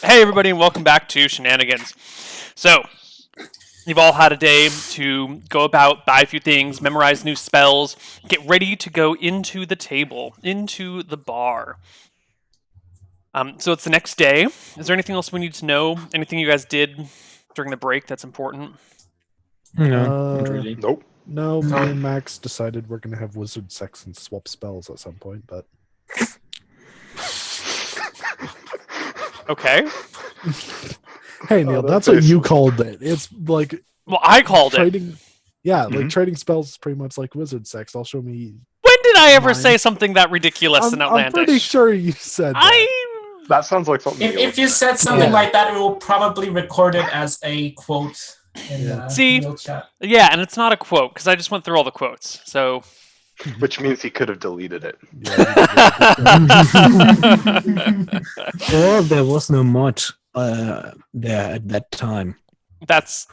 Hey everybody, and welcome back to Shenanigans. So, you've all had a day to go about, buy a few things, memorize new spells, get ready to go into the table, into the bar. So it's the next day. Is there anything else we need to know? Anything you guys did during the break that's important? No, not really. Nope. No, me and Max decided we're going to have wizard sex and swap spells at some point, but... Okay. Hey, Neal, that's what you called it. It's like... Well, I called trading, it. Yeah, like trading spells is pretty much like wizard sex. I'll show me... When did I ever say something that ridiculous and outlandish? I'm pretty sure you said that. That sounds like something. If you said something like that, we will probably record it as a quote in the chat. Yeah, and it's not a quote, because I just went through all the quotes, so... Which means he could have deleted it. Or there was no mod there at that time. That's...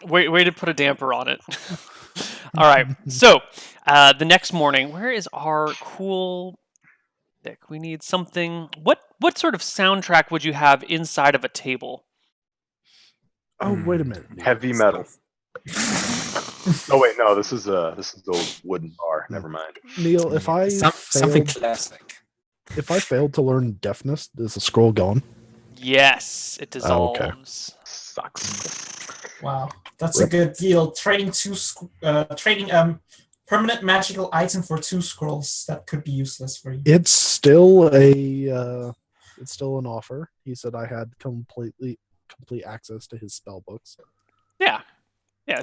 Way to put a damper on it. All right, so the next morning, where is our cool... We need something... What sort of soundtrack would you have inside of a table? Oh, wait a minute. Heavy metal. Oh wait, no, this is the old wooden bar. Never mind. Neal, if I something classic. If I failed to learn deafness, is the scroll gone? Yes, it dissolves. okay. Sucks. Wow, that's a good deal. Trading permanent magical item for 2 scrolls that could be useless for you. It's still an offer. He said I had complete access to his spell books. Yeah.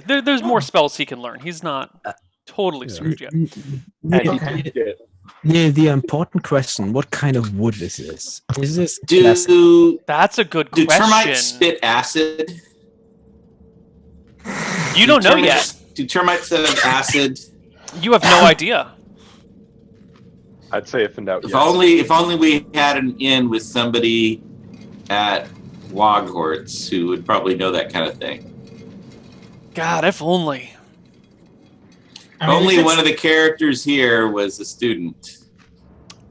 There's more spells he can learn. He's not totally screwed yet. Yeah, the important question: what kind of wood is this? Is this? That's a good question. Do termites spit acid? You don't know yet. Do termites have acid? You have no idea. I'd say if in doubt. If only we had an in with somebody at Loghorts who would probably know that kind of thing. God, if only. Only one of the characters here was a student.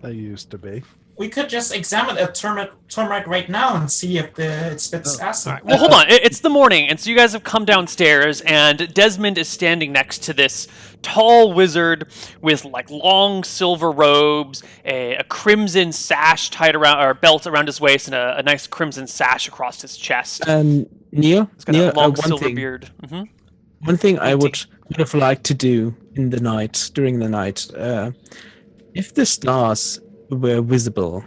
I used to be. We could just examine a termite right now and see if it spits acid. Right. Well, hold on. It's the morning, and so you guys have come downstairs, and Desmond is standing next to this tall wizard with like long silver robes, a crimson sash tied around or belt around his waist, and a nice crimson sash across his chest. Neal, He's got a long silver beard. Mm-hmm. One thing I would have liked to do during the night, if the stars were visible,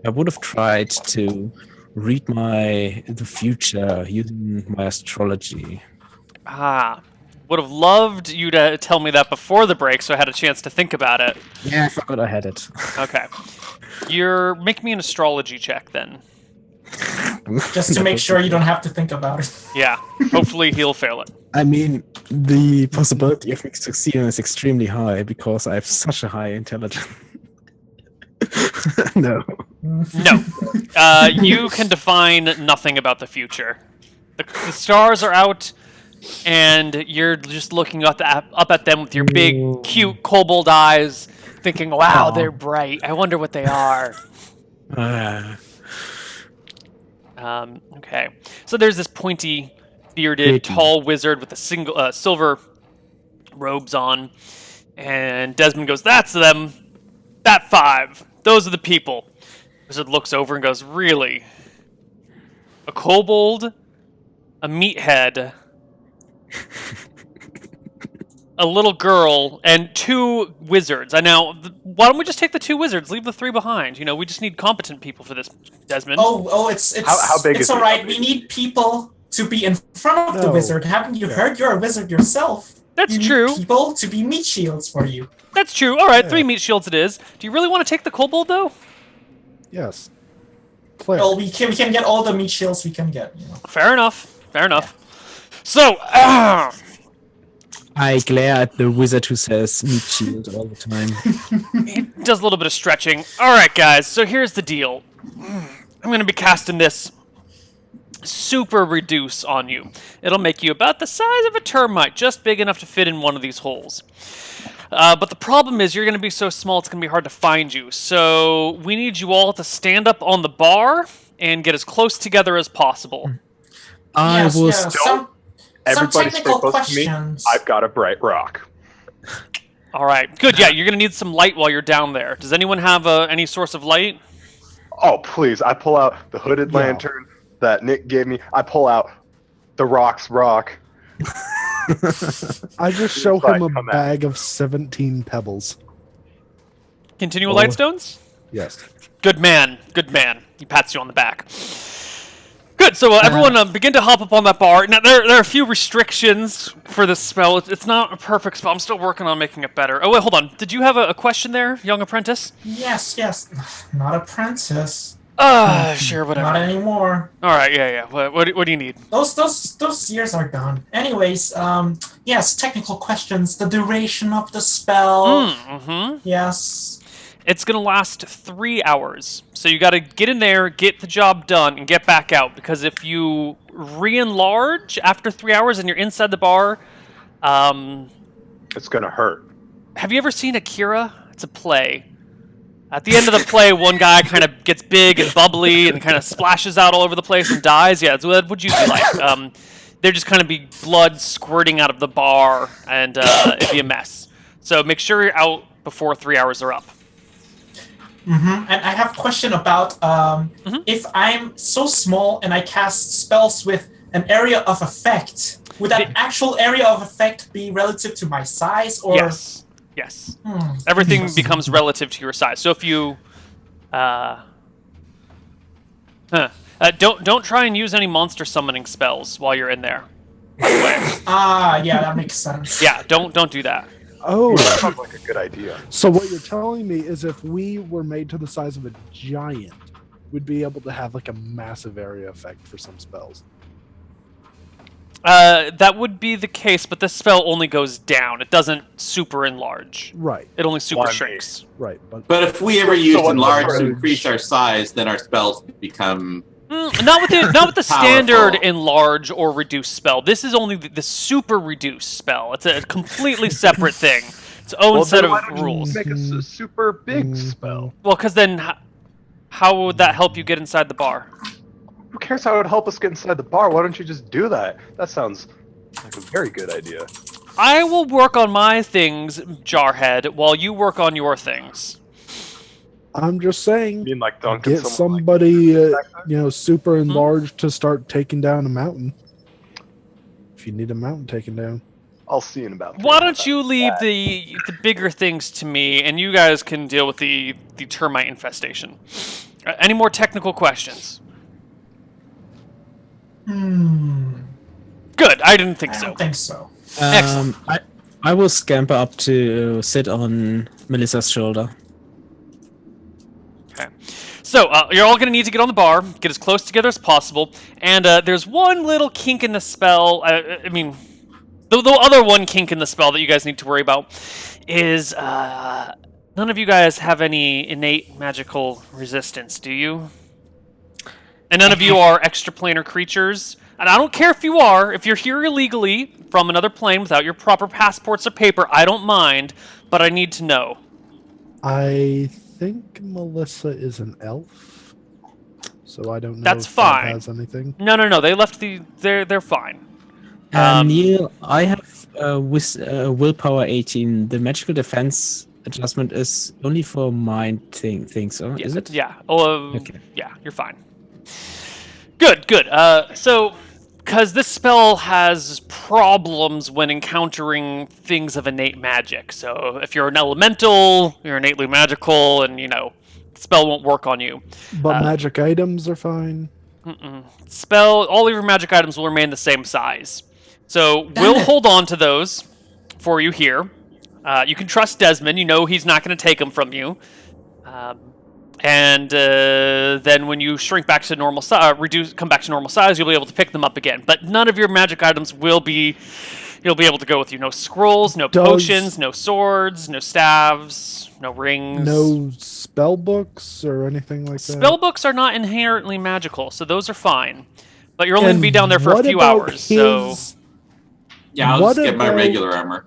I would have tried to read the future using my astrology. Would have loved you to tell me that before the break, so I had a chance to think about it. Yeah, I forgot I had it. Okay, make me an astrology check then. Just to make sure you don't have to think about it. Yeah, hopefully he'll fail it. I mean, the possibility of me succeeding is extremely high because I have such a high intelligence. No. You can define nothing about the future. The stars are out, and you're just looking up at them with your big, cute kobold eyes, thinking, wow, they're bright. I wonder what they are. Okay. So there's this pointy, bearded, tall wizard with a silver robes on, and Desmond goes, "That's them. That 5. Those are the people." Wizard looks over and goes, "Really? A kobold, a meathead, a little girl, and 2 wizards. Now, why don't we just take the 2 wizards? Leave the 3 behind. We just need competent people for this, Desmond." It's how big it's is all it? right. We need people to be in front of the wizard. Haven't you heard? You're a wizard yourself. That's you true. Need people to be meat shields for you. That's true. All right, 3 meat shields it is. Do you really want to take the kobold though? Yes. Well, we can get all the meat shields we can get. Fair enough. So, I glare at the wizard who says meat shield all the time. He does a little bit of stretching. All right, guys, so here's the deal. I'm going to be casting this super reduce on you. It'll make you about the size of a termite, just big enough to fit in one of these holes. But the problem is you're going to be so small it's going to be hard to find you. So we need you all to stand up on the bar and get as close together as possible. Some Everybody technical stay close to me. questions. I've got a bright rock. All right, good. Yeah, you're gonna need some light while you're down there. Does anyone have any source of light? Oh, please. I pull out the hooded lantern that Nick gave me. I pull out the rock. I just show him a Come at bag of 17 pebbles. Continual light stones? Yes. Good man. Good man. He pats you on the back. Good. So everyone begin to hop up on that bar. Now, there are a few restrictions for this spell. It's not a perfect spell. I'm still working on making it better. Oh, wait, hold on. Did you have a question there, young apprentice? Yes. Not apprentice. Sure, whatever. Not anymore. All right, yeah. What do you need? Those years are gone. Anyways, yes, technical questions. The duration of the spell. Yes. It's going to last 3 hours. So you got to get in there, get the job done, and get back out. Because if you re-enlarge after 3 hours and you're inside the bar... it's going to hurt. Have you ever seen Akira? It's a play. At the end of the play, one guy kind of gets big and bubbly and kind of splashes out all over the place and dies. Yeah, what would you be like? There'd just kind of be blood squirting out of the bar, and it'd be a mess. So make sure you're out before 3 hours are up. And I have a question about if I'm so small and I cast spells with an area of effect, would that actual area of effect be relative to my size? Or Yes. Everything becomes relative to your size. So if you don't try and use any monster summoning spells while you're in there. By the way. Yeah, that makes sense. Yeah, don't do that. Oh, that sounds like a good idea. So what you're telling me is if we were made to the size of a giant, we'd be able to have like a massive area effect for some spells. That would be the case, but this spell only goes down. It doesn't super enlarge. Right. It only super shrinks. Right. But if we ever use enlarge to increase our size, then our spells become... Not with the standard enlarge or reduce spell. This is only the super reduce spell. It's a completely separate thing. Its own set of rules. Make a super big spell. Well, because then how would that help you get inside the bar? Who cares how it would help us get inside the bar? Why don't you just do that? That sounds like a very good idea. I will work on my things, Jarhead, while you work on your things. I'm just saying. You mean like Duncan? Get somebody, super enlarged to start taking down a mountain. If you need a mountain taken down. I'll see in about. Why don't you leave the bigger things to me, and you guys can deal with the termite infestation. Any more technical questions? Good. I didn't think so. I don't think so. Excellent. I will scamper up to sit on Melissa's shoulder. Okay. So, you're all going to need to get on the bar, get as close together as possible, and there's one little kink in the spell. The other one kink in the spell that you guys need to worry about is none of you guys have any innate magical resistance, do you? And none of you are extraplanar creatures. And I don't care if you are. If you're here illegally from another plane without your proper passports or paper, I don't mind, but I need to know. I think Melissa is an elf, so I don't know That's if fine. that has anything. No. They left they're fine. Neal, I have willpower 18. The magical defense adjustment is only for mind things, so is it? Yeah. Okay. Yeah, you're fine. Good. So, because this spell has problems when encountering things of innate magic. So, if you're an elemental, you're innately magical, and, the spell won't work on you. But magic items are fine. All of your magic items will remain the same size. So, we'll hold on to those for you here. You can trust Desmond. You know he's not going to take them from you. And then when you shrink back to normal size, come back to normal size, you'll be able to pick them up again. But none of your magic items you'll be able to go with you. No scrolls, no potions, no swords, no staves, no rings. No spell books or anything like that? Spell books are not inherently magical, so those are fine. But you're only going to be down there for a few hours, so... Yeah, I'll just get my regular armor.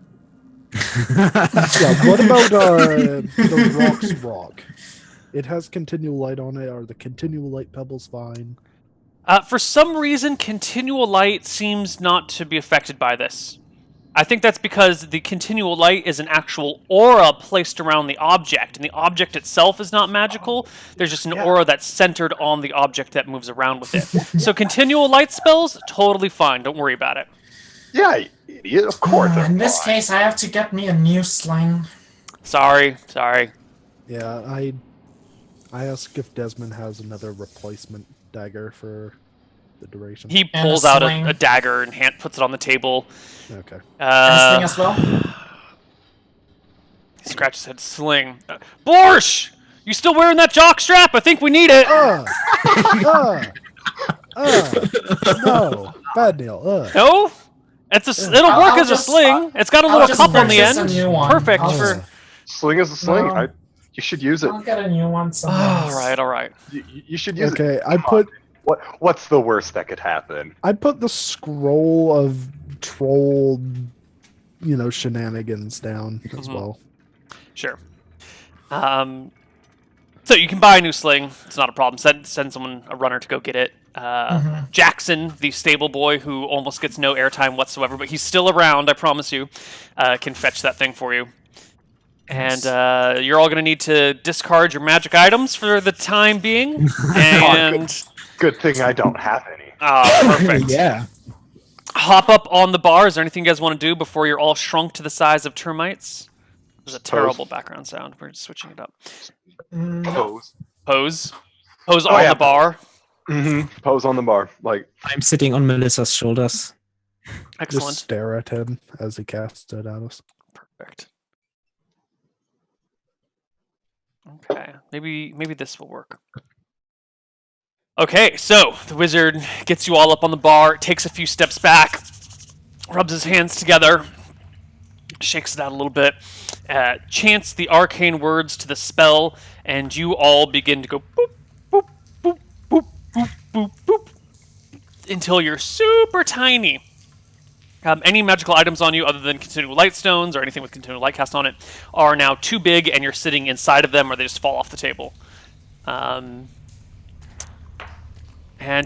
What about the Rock's Rock? It has continual light on it. Are the continual light pebbles fine? For some reason, continual light seems not to be affected by this. I think that's because the continual light is an actual aura placed around the object, and the object itself is not magical. There's just an aura that's centered on the object that moves around with it. So continual light spells, totally fine. Don't worry about it. Yeah, you idiot. Of course. In this case, I have to get me a new sling. Sorry. Yeah, I ask if Desmond has another replacement dagger for the duration. He And pulls a out sling. a dagger and puts it on the table. Okay. And a sling as well. He scratches his head. Sling. Borsch! You still wearing that jock strap? I think we need it. No, bad Neal. No? It'll work as a sling. It's got a little just cup on the purchase a end. new one. Perfect I'll for. just- Sling is a sling. No. You should use it. I'll get a new one. All right. You should use it. Okay, What's the worst that could happen? I put the scroll of troll, shenanigans down as well. Sure. So you can buy a new sling. It's not a problem. Send someone, a runner, to go get it. Jackson, the stable boy who almost gets no airtime whatsoever, but he's still around, I promise you, can fetch that thing for you. And you're all going to need to discard your magic items for the time being. And Good thing I don't have any. perfect. Yeah. Hop up on the bar. Is there anything you guys want to do before you're all shrunk to the size of termites? There's a terrible background sound. We're just switching it up. Pose. Pose on the bar. Mm-hmm. Pose on the bar. Like, I'm sitting on Melissa's shoulders. Excellent. Just stare at him as he casts it at us. Perfect. Okay, maybe this will work. Okay, so the wizard gets you all up on the bar, takes a few steps back, rubs his hands together, shakes it out a little bit, chants the arcane words to the spell, and you all begin to go boop, boop, boop, boop, boop, boop, boop, until you're super tiny. Any magical items on you other than continual light stones or anything with continual light cast on it are now too big and you're sitting inside of them or they just fall off the table. And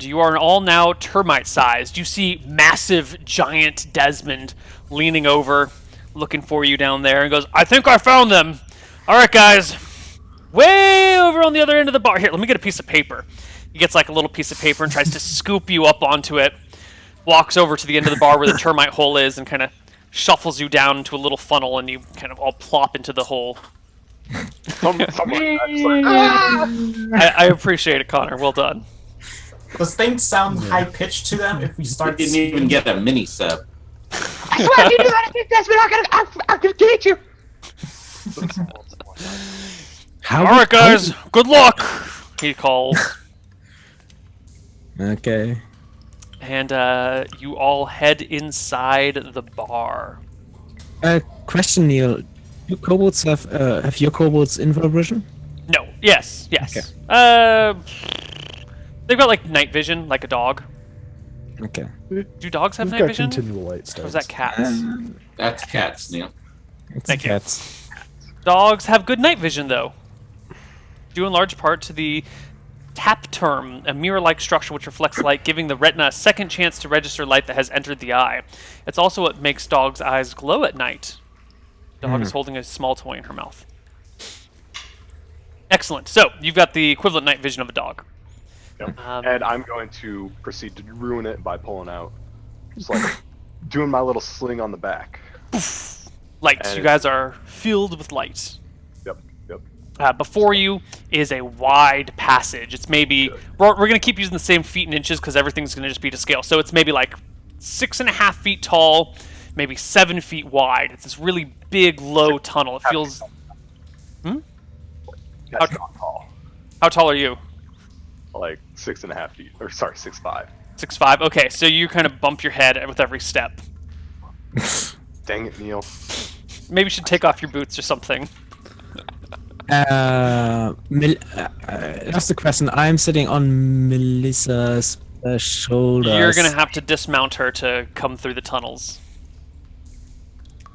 you are all now termite-sized. You see massive, giant Desmond leaning over, looking for you down there, and goes, I think I found them. All right, guys. Way over on the other end of the bar. Here, let me get a piece of paper. He gets like a little piece of paper and tries to scoop you up onto it. Walks over to the end of the bar where the termite hole is and kind of shuffles you down into a little funnel, and you kind of all plop into the hole. I appreciate it, Connor. Well done. Does things sound high pitched to them if we We start? didn't even get a mini sub. I swear if you do anything, Desmond, I'm gonna get you. How All right, guys. Good luck, he calls. Okay. And you all head inside the bar. Question, Neil. Do kobolds have your kobolds infravision? No. Yes. Okay. They've got like night vision, like a dog. Okay. Do dogs have We've night got vision? continual light Or stones. is that cats? That's cats, Neil. It's Thank you. cats. Dogs have good night vision, though. Due in large part to the tap term, a mirror-like structure which reflects light, giving the retina a second chance to register light that has entered the eye. It's also what makes dogs' eyes glow at night. Dog is holding a small toy in her mouth. Excellent. So, you've got the equivalent night vision of a dog. Yep. And I'm going to proceed to ruin it by pulling out, just like doing my little sling on the back. Light. And You guys are filled with light. Yep. Before you is a wide passage. It's maybe we're going to keep using the same feet and inches because everything's going to just be to scale. So it's maybe like 6.5 feet tall, maybe 7 feet wide. It's this really big, low tunnel. It feels. That's not tall. How tall are you? Like 6.5 feet, or sorry, 6'5". 6'5". Okay, so you kind of bump your head with every step. Dang it, Neil. Maybe you should take off your boots or something. That's the question. I'm sitting on Melissa's shoulders. You're going to have to dismount her to come through the tunnels.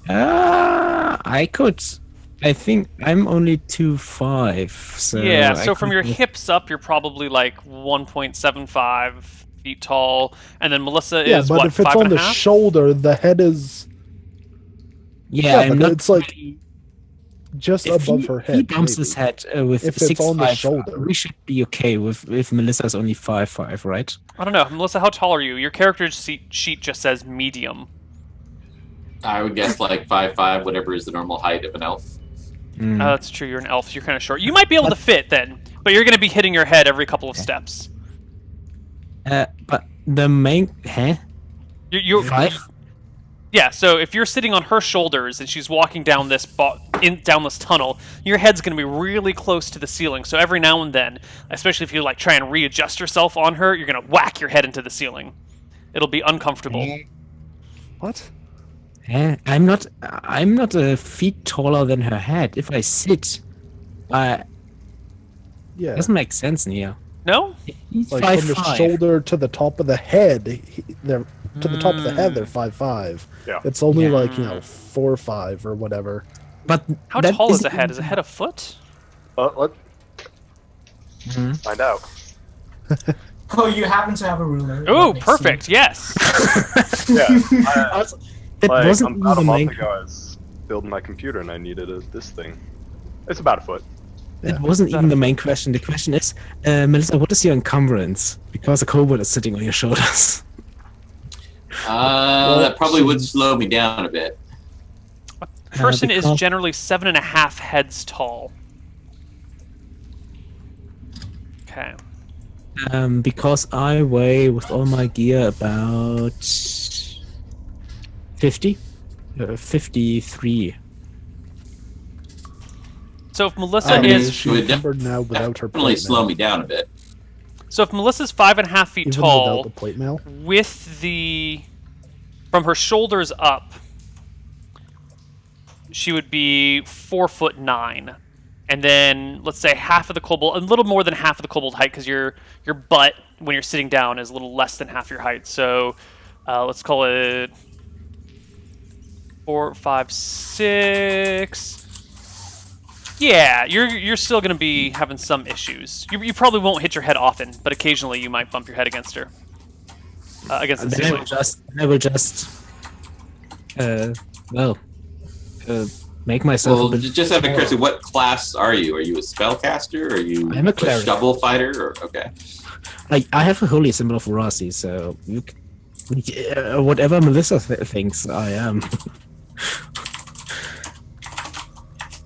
I could I think I'm only 2'5", so yeah, I so from could your just- hips up, you're probably like 1.75 feet tall, and then Melissa Yeah, is but what, if it's 5 on and a the half? shoulder, the head is Yeah, I'm but not. it's like just If above he, her if he head. bumps his maybe. head with If it's on the 6'5", shoulder. we should be okay with if Melissa's only 5'5", right? I don't know, Melissa. How tall are you? Your character sheet just says medium. I would guess like 5'5", whatever is the normal height of an elf. Mm. That's true. You're an elf. So you're kind of short. You might be able to fit then, but you're going to be hitting your head every couple of steps. But the main, You're 5? Yeah, so if you're sitting on her shoulders and she's walking down this down this tunnel, your head's going to be really close to the ceiling. So every now and then, especially if you like try and readjust yourself on her, you're going to whack your head into the ceiling. It'll be uncomfortable. What? I'm not a feet taller than her head. If I sit, Yeah. doesn't make sense, Neal. No? He's Like 5'5". from the shoulder to the top of the head, they're to the top of the head. They're 5'5". Yeah. It's only Yeah. like 4 or 5 or whatever. But How that tall is isn't a head? Is a head a foot? Let's Mhm. find out. Oh, you happen to have a ruler. Ooh, That makes perfect. Yes. Yeah. That Like, wasn't about a the month main. ago, I was building my computer and I needed this thing. It's about a foot. That wasn't even the main question. The question is, Melissa, what is your encumbrance? Because a kobold is sitting on your shoulders. That probably would slow me down a bit. Person is because- generally 7.5 heads tall. Okay. Because I weigh with all my gear about 50, 53. So if Melissa I mean, is she would encumbered now without her definitely plate slow mail. me down a bit. so if Melissa's 5.5 feet Even tall, without the plate mail. with the from her shoulders up, she would be 4'9", and then let's say half of the kobold, a little more than half of the kobold height, because your butt when you're sitting down is a little less than half your height. So let's call it 4, 5, 6. Yeah, you're still going to be having some issues. You probably won't hit your head often, but occasionally you might bump your head against her. Against the Then I ceiling. will just, make myself Well, a bit. just out of curiosity, what class are you? Are you a spellcaster? Are you I'm a cleric. shovel fighter? Or okay. I have a holy symbol of Rossi, so whatever Melissa thinks I am.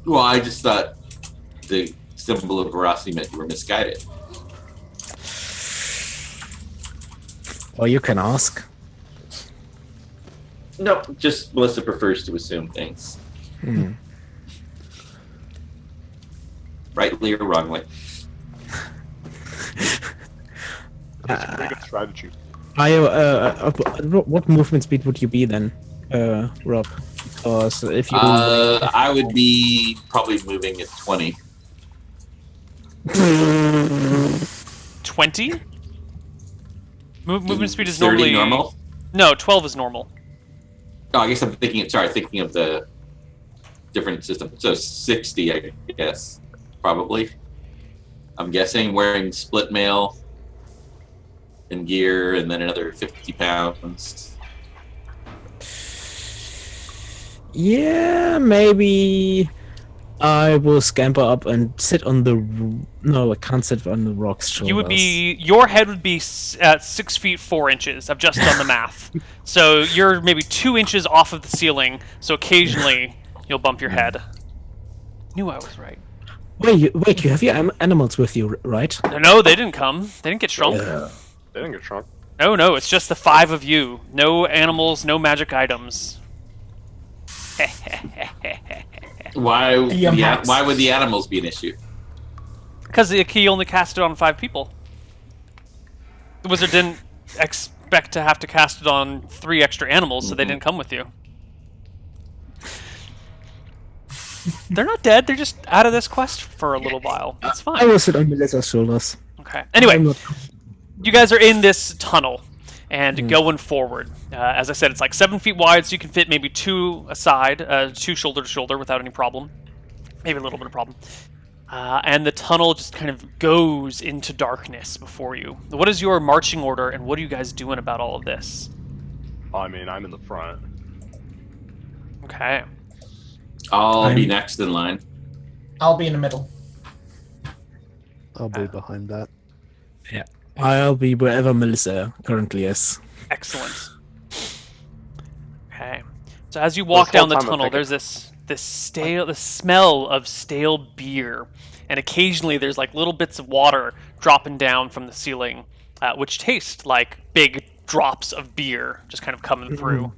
Well, I just thought the symbol of veracity meant you were misguided. Or you can ask. No, just Melissa prefers to assume things, Hmm. rightly or wrongly. It's a pretty good strategy. What movement speed would you be then, Rob? Because if you I would be probably moving at 20. 20? Movement speed is 30 normally normal. No, 12 is normal. Oh, I guess I'm thinking of the different system. So 60, I guess, probably. I'm guessing wearing split mail and gear, and then another 50 pounds. Yeah, maybe I will scamper up and sit on the. No, I can't sit on the rock's shoulders. You would be your head would be at 6 feet 4 inches. I've just done the math. So you're maybe 2 inches off of the ceiling. So occasionally you'll bump your head. Knew I was right. Wait, you have your animals with you, right? No, they didn't come. They didn't get shrunk. They didn't get shrunk. No, it's just the 5 of you. No animals, no magic items. Why Max. why would the animals be an issue? Because the key only cast it on 5 people. The wizard didn't expect to have to cast it on 3 extra animals, so they didn't come with you. They're not dead. They're just out of this quest for a little while. That's I fine. will sit on Melissa's shoulders. Okay. Anyway, I'm not- you guys are in this tunnel and going forward. As I said, it's like 7 feet wide, so you can fit maybe 2 aside, 2 shoulder to shoulder without any problem. Maybe a little bit of problem. And the tunnel just kind of goes into darkness before you. What is your marching order, and what are you guys doing about all of this? I mean, I'm in the front. Okay. I'll be next in line. I'll be in the middle. I'll be behind that. Yeah. I'll be wherever Melissa currently is. Excellent. Okay. So as you walk down the whole time I'm tunnel, thinking- there's the smell of stale beer, and occasionally there's like little bits of water dropping down from the ceiling, which taste like big drops of beer just kind of coming through.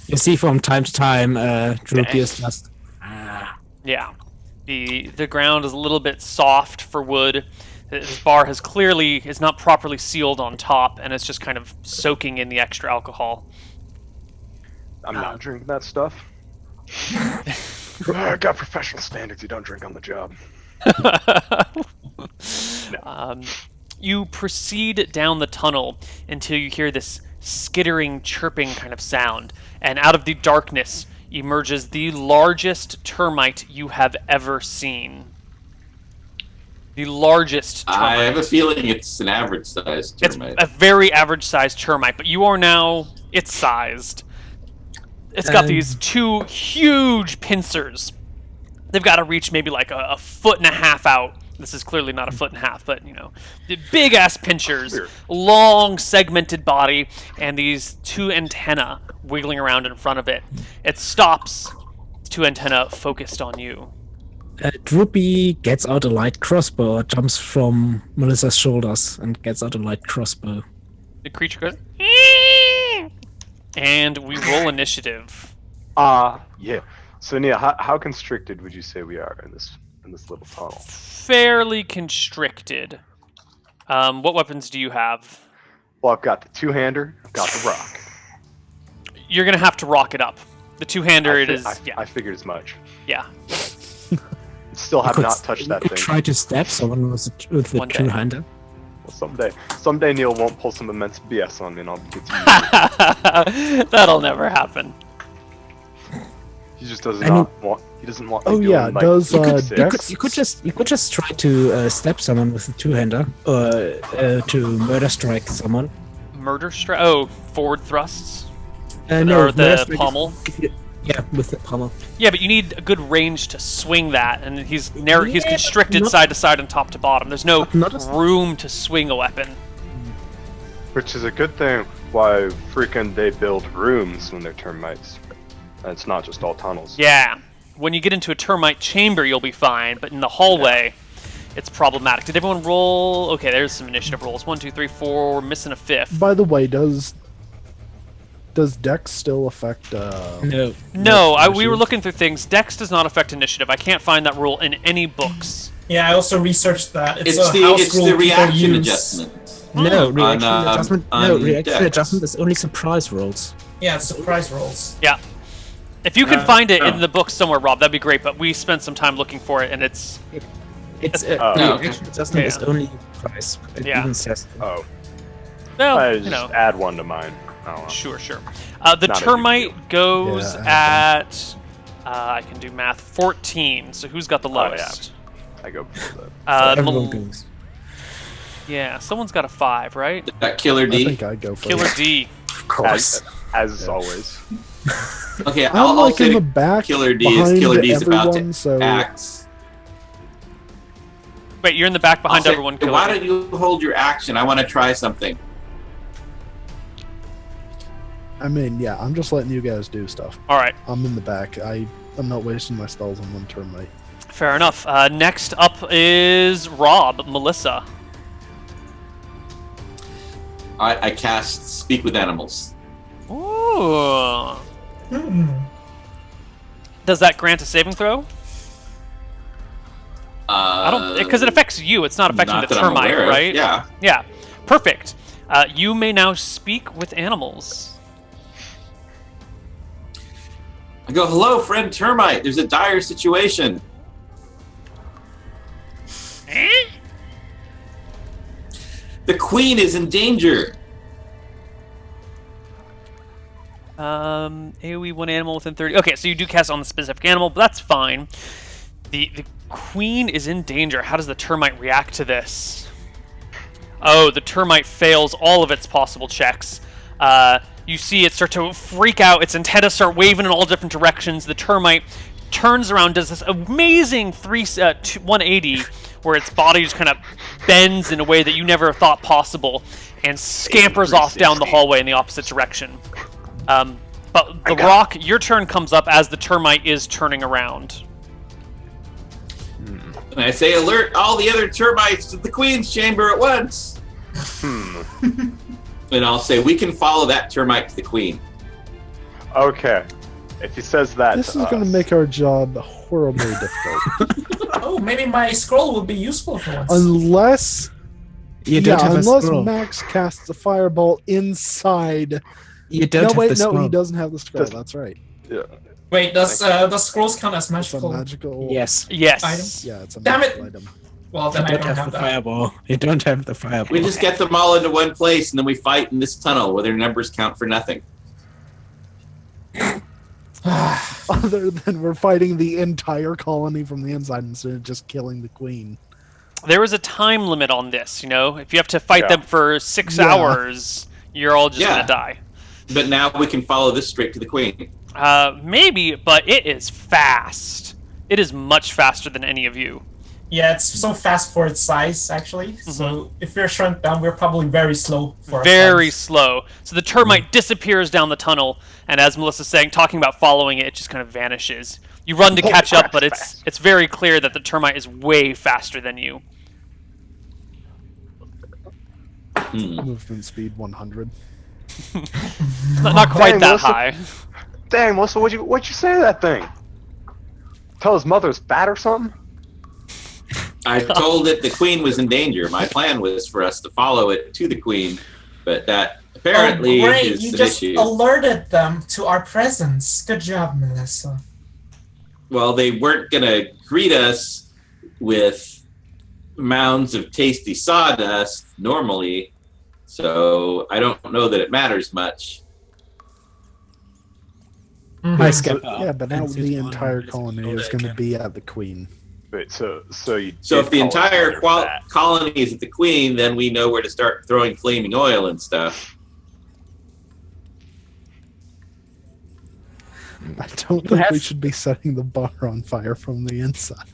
You see from time to time, Droopy is just... Yeah. The ground is a little bit soft for wood. This bar is not properly sealed on top, and it's just kind of soaking in the extra alcohol. I'm not drinking that stuff. I got professional standards. You don't drink on the job. You proceed down the tunnel until you hear this skittering, chirping kind of sound, and out of the darkness emerges the largest termite you have ever seen. The largest termite. I have a feeling it's an average-sized termite. It's a very average-sized termite, but you are now its-sized. It's got these two huge pincers. They've got to reach maybe like a foot and a half out. This is clearly not a foot and a half, but, you know, the big-ass pincers, long segmented body, and these two antennae wiggling around in front of it. It stops, two antennae focused on you. Droopy gets out a light crossbow, jumps from Melissa's shoulders, and gets out a light crossbow. The creature goes, and we roll initiative. Yeah. So, Neal, how constricted would you say we are in this little tunnel? Fairly constricted. What weapons do you have? Well, I've got the two-hander. I've got the rock. You're gonna have to rock it up. The two-hander, I figured as much. Yeah. Still have not touched that you thing. could try to stab someone with the One day. two-hander. Well, someday Neal won't pull some immense BS on me, and I'll get to use it. That'll never happen. He just doesn't I mean- want. He doesn't want. Oh me yeah, doing, like, does You could just try to stab someone with a two-hander, or to murder strike someone. Murder strike? Oh, forward thrusts? No, Or murder the strike pommel? Yeah, with the pommel. Yeah, but you need a good range to swing that, and he's constricted not- side to side and top to bottom. There's no not as- room to swing a weapon. Which is a good thing. Why freaking they build rooms when they're termites. And it's not just all tunnels. Yeah. When you get into a termite chamber, you'll be fine, but in the hallway, it's problematic. Did everyone roll? Okay, there's some initiative rolls. 1, 2, 3, 4. We're missing a fifth. By the way, does Dex still affect? No. No, we were looking through things. Dex does not affect initiative. I can't find that rule in any books. Yeah, I also researched that. It's a It's house rule the people reaction use. adjustment. No, reaction On, adjustment. on No, reaction Dex. adjustment is only surprise rolls. Yeah, it's surprise rolls. Yeah. If you can find it in oh. the book somewhere, Rob, that'd be great, but we spent some time looking for it, and it's... It's Oh, okay. reaction adjustment is only surprise. It Yeah. even says. Oh, Well, I you just know, add one to mine. I don't know. sure. The Not a big termite goes Yeah, at... I can do math. 14. So who's got the yeah. lowest? I go for that. Everyone Mal- goes. yeah, someone's got a 5, right? That Killer I D. think I go for Killer it. D. Of course. As Yeah. always. Okay, I'm I'll like say in the that back. Killer D behind is Killer D is about everyone, to so act. Wait, you're in the back behind I'll say, everyone. Killer why D. don't you hold your action? I want to try something. I mean, yeah, I'm just letting you guys do stuff. All right, I'm in the back. I'm not wasting my spells on one termite. fair enough. Next up is Rob, Melissa. I cast Speak with Animals. Ooh. Hmm. Does that grant a saving throw? I don't, because it affects you. It's not affecting Not the that I'm termite, aware of. right? Yeah. Yeah. Perfect. You may now speak with animals. I go, hello, friend termite. There's a dire situation. The queen is in danger. AoE one animal within 30. Okay, so you do cast on the specific animal, but that's fine. The queen is in danger. How does the termite react to this? Oh, the termite fails all of its possible checks. You see it start to freak out. Its antennae start waving in all different directions. The termite turns around, does this amazing 180, where its body just kind of bends in a way that you never thought possible, and scampers off down the hallway in the opposite direction. But the rock, your turn comes up as the termite is turning around. And I say, alert all the other termites to the Queen's chamber at once. And I'll say, we can follow that termite to the Queen. Okay. If he says that, this is going to make our job horribly difficult. Oh, maybe my scroll would be useful for once. Unless Unless Max casts a fireball inside. You don't have the scroll. No, he doesn't have the scroll. That's right. Yeah. Wait, does scrolls count as It's a magical? magical. Yes. Item? Yeah, it's a Damn magical it! item. Well, then You I don't don't have have the that. fireball. You don't have the fireball. We just get them all into one place, and then we fight in this tunnel where their numbers count for nothing. Other than we're fighting the entire colony from the inside instead of just killing the queen. There is a time limit on this, you know? If you have to fight them for 6 hours, you're all just going to die. But now we can follow this straight to the Queen. Maybe, but it is fast. It is much faster than any of you. Yeah, it's so fast for its size, actually. So if we're shrunk down, we're probably very slow for our Very size. slow. So the termite disappears down the tunnel, and as Melissa's saying, talking about following it, it just kind of vanishes. You run to catch up, but it's very clear that the termite is way faster than you. Movement speed 100. Not quite Dang, that Melissa. high. Dang, Melissa, what'd you say to that thing? Tell his mother's fat or something? I told it the Queen was in danger. My plan was for us to follow it to the Queen, but that apparently great. is You an just issue. alerted them to our presence. Good job, Melissa. Well, they weren't going to greet us with mounds of tasty sawdust normally, so I don't know that it matters much. I skip out. Yeah, but now And the sit on entire this colony all is I going to can. be at the queen. Wait, so you So did if the call entire his mother fat. colony is at the Queen, then we know where to start throwing flaming oil and stuff. I don't think we should be setting the bar on fire from the inside.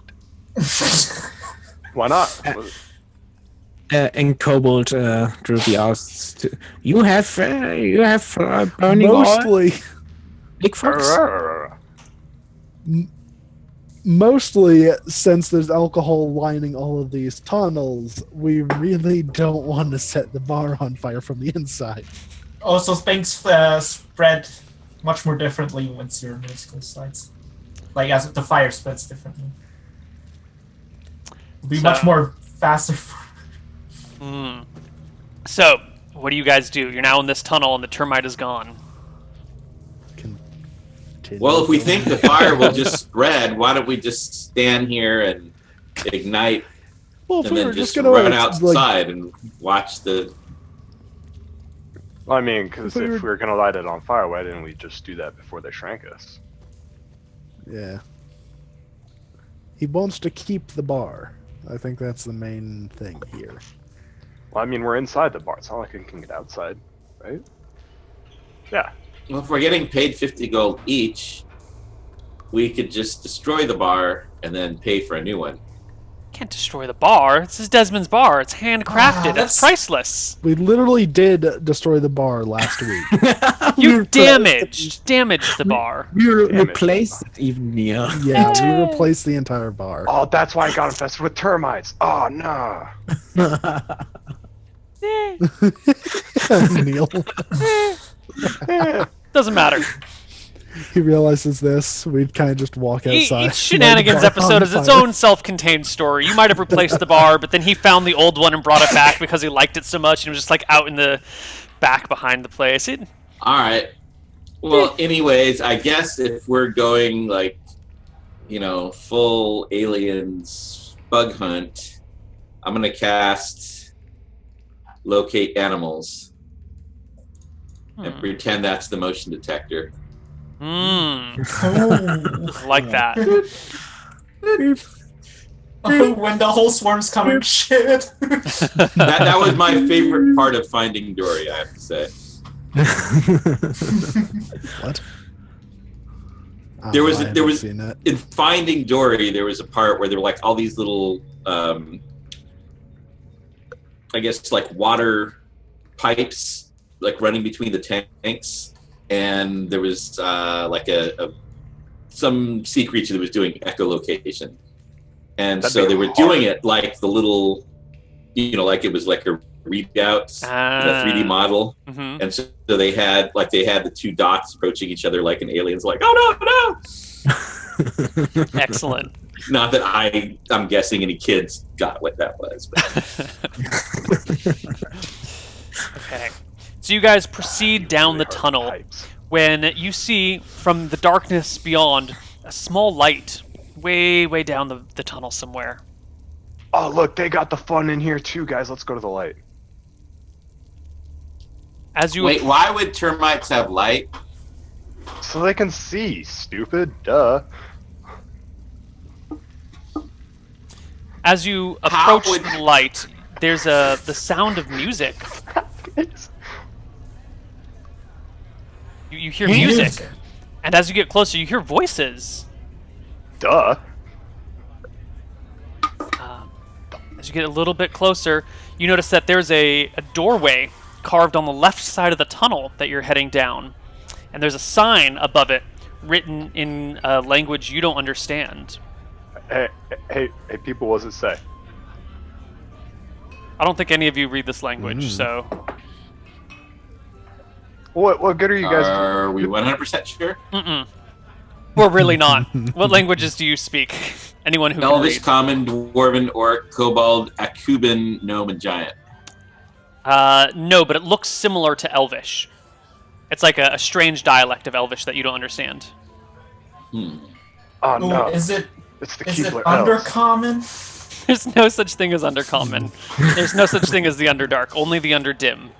Why not? And Kobold Druby asks, "You have burning oil, Mostly, Big Fox?" mostly, since there's alcohol lining all of these tunnels, we really don't want to set the bar on fire from the inside. Also, things spread much more differently once you're near those sites. Like, as the fire spreads differently. It'll be much more faster. So, what do you guys do? You're now in this tunnel, and the termite is gone. Well, if we think the fire will just spread, why don't we just stand here and ignite well, if and we then were just gonna, run like, outside and watch the... I mean, because If we if were- we were going to light it on fire, why didn't we just do that before they shrank us? yeah. He wants to keep the bar. I think that's the main thing here. Well, I mean, we're inside the bar. It's not like we can get outside, right? Yeah. Well, if we're getting paid 50 gold each, we could just destroy the bar and then pay for a new one. Can't destroy the bar. This is Desmond's bar. It's handcrafted. that's- It's priceless. We literally did destroy the bar last week. You damaged the bar. We Damn it. replaced it even, Neal. Yeah, we replaced the entire bar. Oh, that's why I got infested with termites. Oh, no. Neil. Doesn't matter. He realizes this. We'd kind of just walk outside. Each Shenanigans episode is its own self-contained story. You might have replaced the bar, but then he found the old one and brought it back because he liked it so much, and it was just like out in the back behind the place. All right. Well, anyways, I guess if we're going like, full aliens bug hunt, I'm going to cast locate animals and pretend that's the motion detector. I Oh. like that. When the whole swarm's coming, shit. That was my favorite part of Finding Dory, I have to say. What? There was seen it. in Finding Dory, there was a part where there were like all these little, I guess like water pipes like running between the tanks, and there was like some sea creature that was doing echolocation. And so they were doing it like the little, like it was like a readout, a 3D model. Mm-hmm. And so they had the two dots approaching each other like an alien's like, oh no! Excellent. Not that I'm guessing any kids got what that was. Okay. So you guys proceed down the tunnel when you see from the darkness beyond a small light way down the tunnel somewhere. Oh, look, they got the fun in here too, guys. Let's go to the light. Wait, why would termites have light? So they can see, stupid. Duh. As you approach the light, there's the sound of music. You hear music. And as you get closer, you hear voices. Duh. As you get a little bit closer, you notice that there's a doorway carved on the left side of the tunnel that you're heading down. And there's a sign above it written in a language you don't understand. Hey, people, what does it say? I don't think any of you read this language, so... What good are you guys? Are we 100% sure? Mm-mm. We're really not. What languages do you speak? Anyone who Elvish, can read. Common, Dwarven, Orc, Kobold, Akuban, Gnome, and Giant. No, but it looks similar to Elvish. It's like a strange dialect of Elvish that you don't understand. Oh no! Is it Keebler undercommon? There's no such thing as undercommon. There's no such thing as the Underdark. Only the Underdim.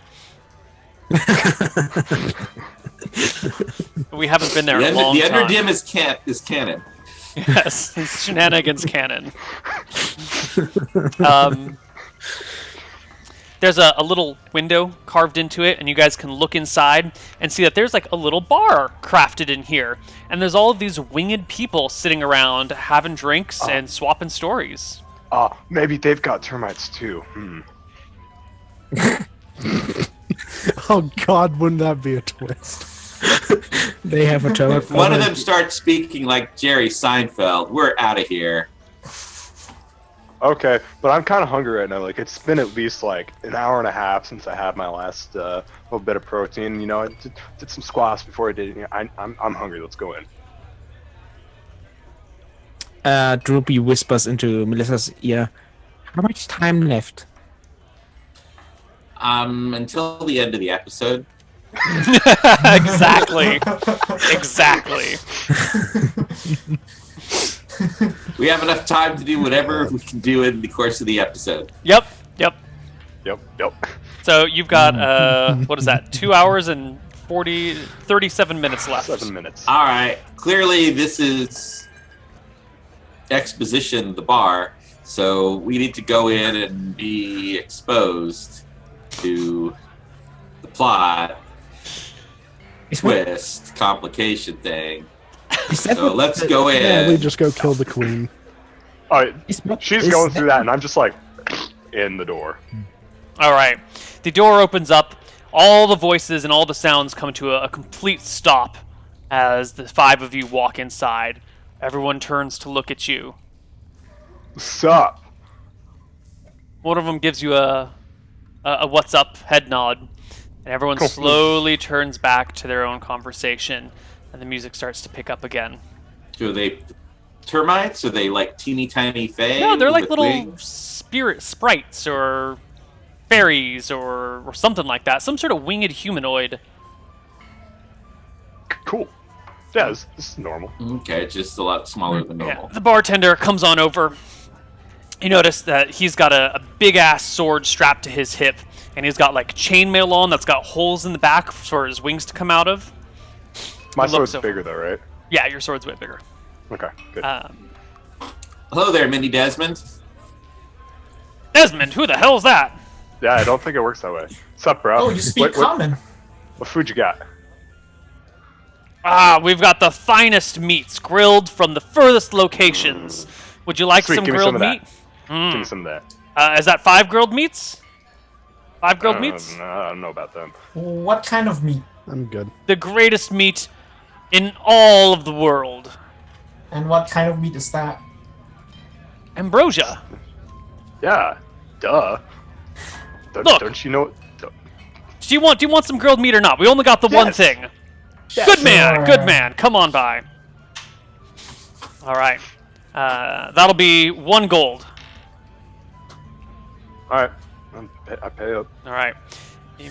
We haven't been there in a long time. The Underdim is canon. Yes, it's Shenanigans canon. There's a little window carved into it, and you guys can look inside and see that there's like a little bar crafted in here. And there's all of these winged people sitting around having drinks and swapping stories. Maybe they've got termites too. Oh God, wouldn't that be a twist? They have a termite. If one of them starts speaking like Jerry Seinfeld, we're out of here. Okay, but I'm kind of hungry right now. Like, it's been at least like an hour and a half since I had my last little bit of protein. I did some squats before I did it. I'm hungry. Let's go in. Droopy whispers into Melissa's ear. How much time left? Until the end of the episode. Exactly. We have enough time to do whatever we can do in the course of the episode. Yep. Yep. So you've got, what is that, 2 hours and 37 minutes left. 7 minutes. All right. Clearly, this is exposition, the bar. So we need to go in and be exposed to the plot, twist, complication thing. So let's go in. Yeah, we just go kill the queen. All right, she's going through that, and I'm just like, in the door. All right. The door opens up. All the voices and all the sounds come to a complete stop as the five of you walk inside. Everyone turns to look at you. Sup? One of them gives you a what's up head nod, and everyone slowly turns back to their own conversation, and the music starts to pick up again. So are they termites? Are they like teeny tiny fae? No, they're like with little wings? spirit sprites or fairies or something like that. Some sort of winged humanoid. Cool. Yeah, this is normal. Okay, just a lot smaller than normal. Yeah. The bartender comes on over. You notice that he's got a big-ass sword strapped to his hip, and he's got like chainmail on that's got holes in the back for his wings to come out of. My sword's bigger though, right? Yeah, your sword's way bigger. Okay, good. Hello there, Mini Desmond. Desmond, who the hell's that? Yeah, I don't think it works that way. What's up, bro? Oh, you speak common. What food you got? We've got the finest meats grilled from the furthest locations. Would you like Sweet, some give me grilled some of meat? Give me some of that. Is that 5 grilled meats? 5 grilled meats? No, I don't know about them. What kind of meat? I'm good. The greatest meat in all of the world. And what kind of meat is that? Ambrosia. Yeah, duh. Look. Don't you know? Do you want some grilled meat or not? We only got the one Yes. thing. Yeah, Good man, sure. good man. Come on by. All right. That'll be 1 gold. All right, I pay up. All right. He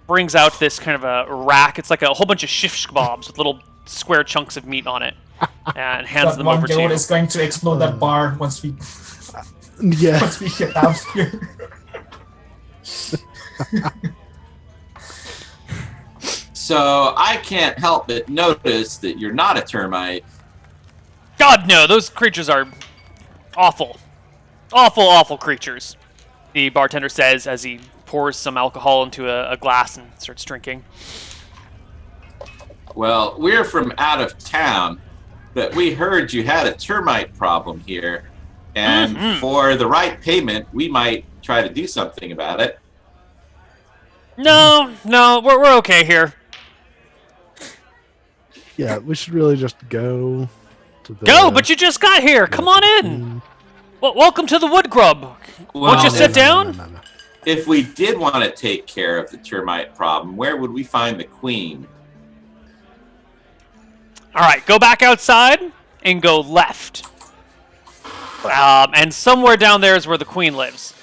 brings out this kind of a rack. It's like a whole bunch of shish kebabs with little square chunks of meat on it, and hands That them 1 over to gold you. is going to explode that bar once we Yeah. once we get out here. So I can't help but notice that you're not a termite. God no, those creatures are awful. Awful, awful creatures. The bartender says as he pours some alcohol into a glass and starts drinking. Well, we're from out of town, but we heard you had a termite problem here. And for the right payment, we might try to do something about it. No, we're okay here. Yeah, we should really just go to the... Go, but you just got here. Come on in. Well, welcome to the Wood Grub. Won't you Well, sit down? No. If we did want to take care of the termite problem, where would we find the queen? All right, go back outside and go left. And somewhere down there is where the queen lives.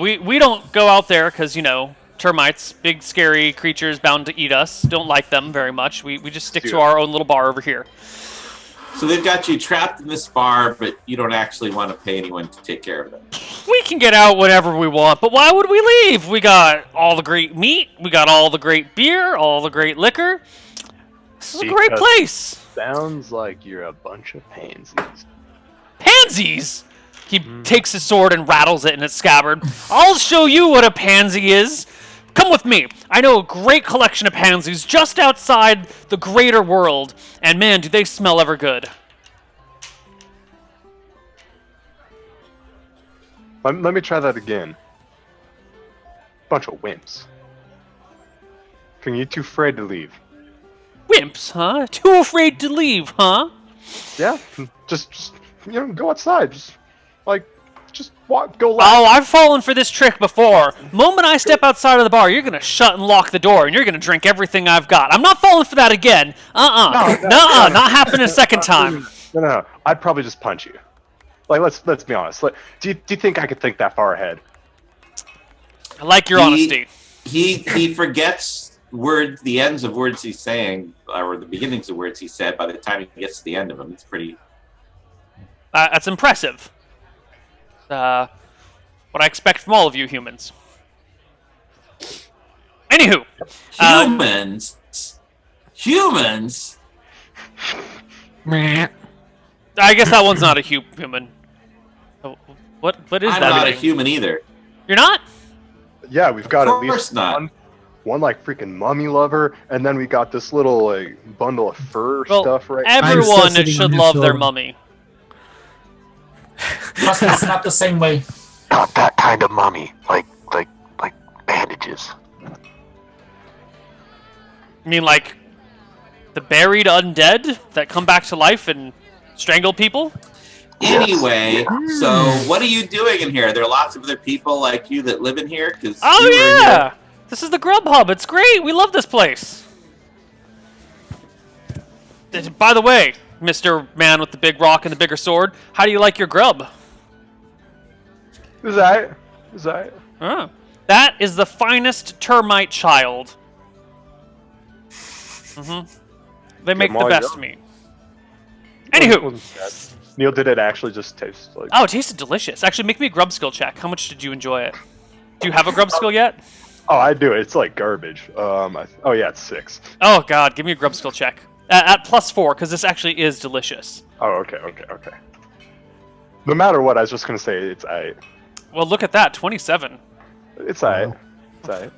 We don't go out there because, you know, termites, big scary creatures bound to eat us. Don't like them very much. We just stick to our own little bar over here. So they've got you trapped in this bar, but you don't actually want to pay anyone to take care of them. We can get out whenever we want, but why would we leave? We got all the great meat, we got all the great beer, all the great liquor. This is a great Because- place. Sounds like you're a bunch of pansies. Pansies! He takes his sword and rattles it in its scabbard. I'll show you what a pansy is. Come with me. I know a great collection of pansies just outside the greater world, and man, do they smell ever good. Let me try that again. Bunch of wimps. Can you too afraid to leave? Wimps, huh? Too afraid to leave, huh? Yeah, just go outside. Just walk, go left. Oh, I've fallen for this trick before. Moment I step outside of the bar, you're gonna shut and lock the door, and you're gonna drink everything I've got. I'm not falling for that again. No, Not happening a second time. No. I'd probably just punch you. Like, let's be honest. Do you think I could think that far ahead? I like your honesty. He forgets the ends of words he's saying, or the beginnings of words he said. By the time he gets to the end of them, it's pretty. That's impressive. What I expect from all of you humans. Anywho. Humans? I guess that one's not a human. Oh, what is I'm that? not a thing? human either. You're not? Yeah, we've got Of at course least not. one like freaking mummy lover, and then we got this little like bundle of fur Well, stuff right everyone sitting should on his love their sword. mummy. Trust me, it's not the same way. Not that kind of mummy, like bandages. I mean, like, the buried undead that come back to life and strangle people? Anyway, so what are you doing in here? There are lots of other people like you that live in here. Oh, yeah! This is the Grub Hub. It's great. We love this place. By the way, Mr. Man with the big rock and the bigger sword, how do you like your grub? Is that? Oh, that is the finest termite child. They make them the all best young. meat. Anywho. Wasn't bad. Neal, did it actually just taste like? Oh, it tasted delicious. Actually, make me a grub skill check. How much did you enjoy it? Do you have a grub skill yet? Oh, I do. It's like garbage. Oh yeah, it's 6. Oh, God. Give me a grub skill check. At +4, because this actually is delicious. Oh, okay. No matter what, I was just gonna say it's aight. Well, look at that, 27. It's aight. It's aight.